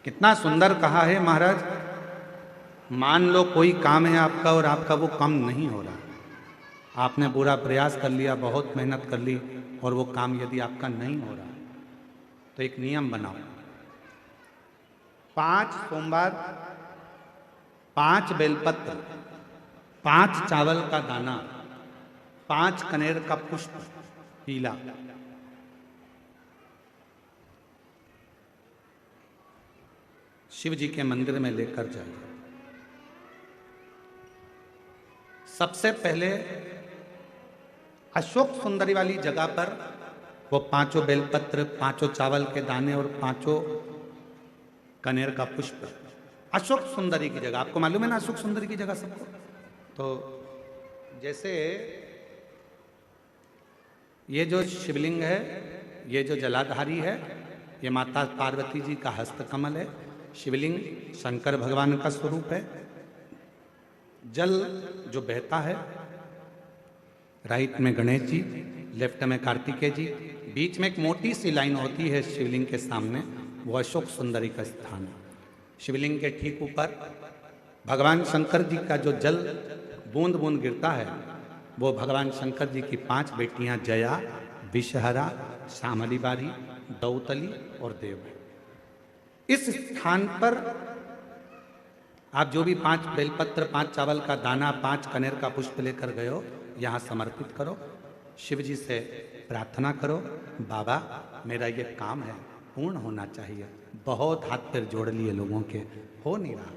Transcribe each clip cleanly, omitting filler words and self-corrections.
कितना सुंदर कहा है महाराज। मान लो कोई काम है आपका और आपका वो काम नहीं हो रहा, आपने पूरा प्रयास कर लिया, बहुत मेहनत कर ली, और वो काम यदि आपका नहीं हो रहा तो एक नियम बनाओ, 5 सोमवार, 5 बेलपत्र, 5 चावल का दाना, 5 कनेर का पुष्प पीला, शिव जी के मंदिर में लेकर जाइए। सबसे पहले अशोक सुंदरी वाली जगह पर वो 5 बेलपत्र, 5 चावल के दाने और 5 कनेर का पुष्प, अशोक सुंदरी की जगह, आपको मालूम है ना अशोक सुंदरी की जगह सबको। तो जैसे ये जो शिवलिंग है, ये जो जलाधारी है, ये माता पार्वती जी का हस्तकमल है। शिवलिंग शंकर भगवान का स्वरूप है। जल जो बहता है, राइट में गणेश जी, लेफ्ट में कार्तिकेय जी, बीच में एक मोटी सी लाइन होती है शिवलिंग के सामने, वो अशोक सुंदरी का स्थान है। शिवलिंग के ठीक ऊपर भगवान शंकर जी का जो जल बूंद बूंद गिरता है, वो भगवान शंकर जी की 5 बेटियां जया, विषहरा, शामली बारी, दौतली और देव है। इस स्थान पर आप जो भी 5 बेलपत्र, 5 चावल का दाना, 5 कनेर का पुष्प लेकर गए हो, यहाँ समर्पित करो, शिव जी से प्रार्थना करो, बाबा मेरा ये काम है पूर्ण होना चाहिए। बहुत हाथ पैर जोड़ लिए लोगों के, हो नहीं रहा।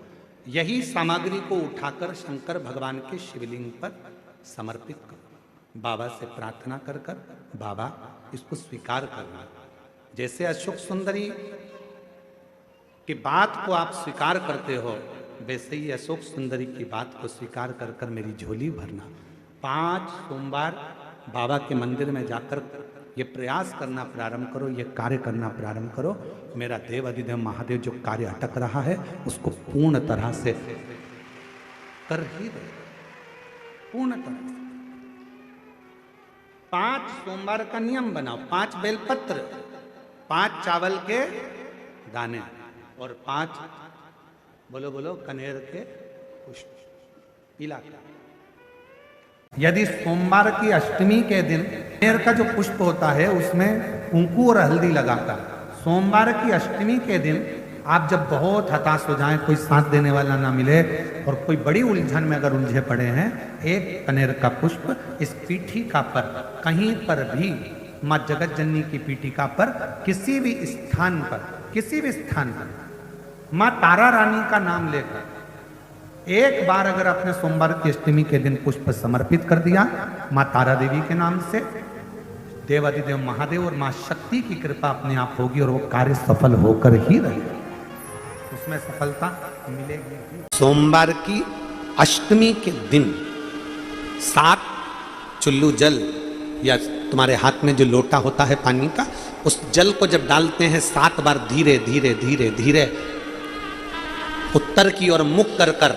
यही सामग्री को उठाकर शंकर भगवान के शिवलिंग पर समर्पित करो, बाबा से प्रार्थना कर कर बाबा इसको स्वीकार करना। जैसे अशोक सुंदरी की बात को आप स्वीकार करते हो, वैसे ही अशोक सुंदरी की बात को स्वीकार कर कर मेरी झोली भरना। 5 सोमवार बाबा के मंदिर में जाकर ये प्रयास करना प्रारंभ करो, ये कार्य करना प्रारंभ करो। मेरा देव अधिदेव महादेव जो कार्य अटक रहा है उसको पूर्ण तरह से कर ही दे, पूर्ण तरह से। 5 सोमवार का नियम बनाओ, 5 बेलपत्र, 5 चावल के दाने और 5 बोलो बोलो कनेर के पुष्प पीला। यदि सोमवार की अष्टमी के दिन कनेर का जो पुष्प होता है उसमें कुंकू और हल्दी लगाकर, सोमवार की अष्टमी के दिन आप जब बहुत हताश हो जाएं, कोई साथ देने वाला ना मिले और कोई बड़ी उलझन में अगर उलझे पड़े हैं, एक कनेर का पुष्प इस पीठिका पर कहीं पर भी, माँ जगत जननी की पीठिका पर किसी भी स्थान पर, किसी भी स्थान पर माँ तारा रानी का नाम लेकर एक बार अगर आपने सोमवार की अष्टमी के दिन पुष्प समर्पित कर दिया माँ तारा देवी के नाम से, देवाधिदेव महादेव और माँ शक्ति की कृपा अपने आप होगी और वो कार्य सफल होकर ही रहेगा, उसमें सफलता मिलेगी। सोमवार की अष्टमी के दिन 7 चुल्लू जल या तुम्हारे हाथ में जो लोटा होता है पानी का, उस जल को जब डालते हैं 7 बार धीरे धीरे धीरे धीरे उत्तर की ओर मुख कर कर,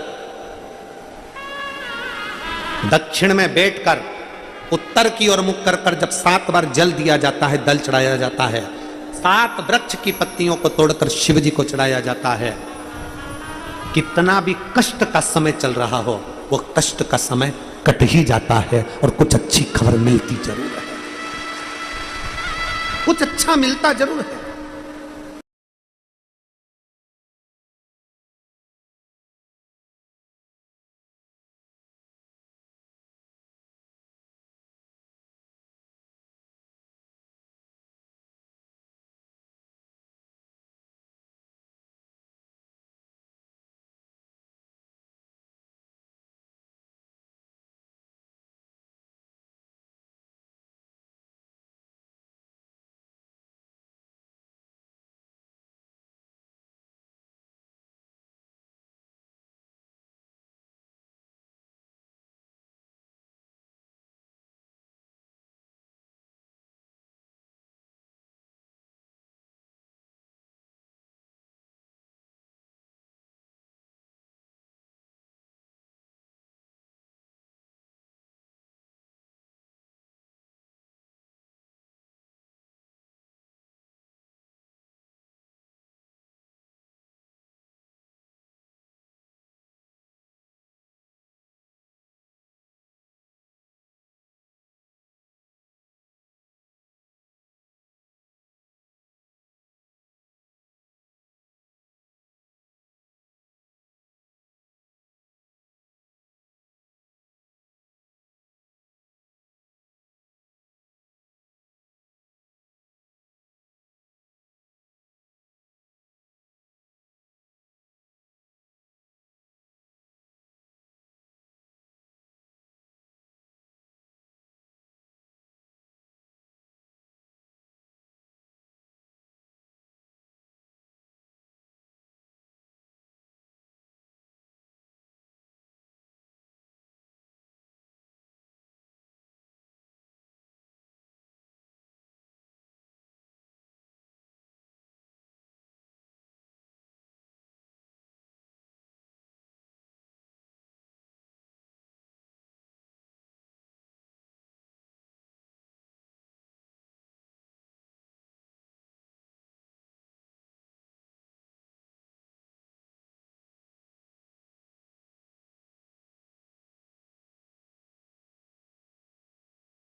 दक्षिण में बैठकर उत्तर की ओर मुख कर कर जब 7 बार जल दिया जाता है, दल चढ़ाया जाता है, 7 वृक्ष की पत्तियों को तोड़कर शिव जी को चढ़ाया जाता है। कितना भी कष्ट का समय चल रहा हो, वो कष्ट का समय कट ही जाता है और कुछ अच्छी खबर मिलती जरूर है, कुछ अच्छा मिलता जरूर है।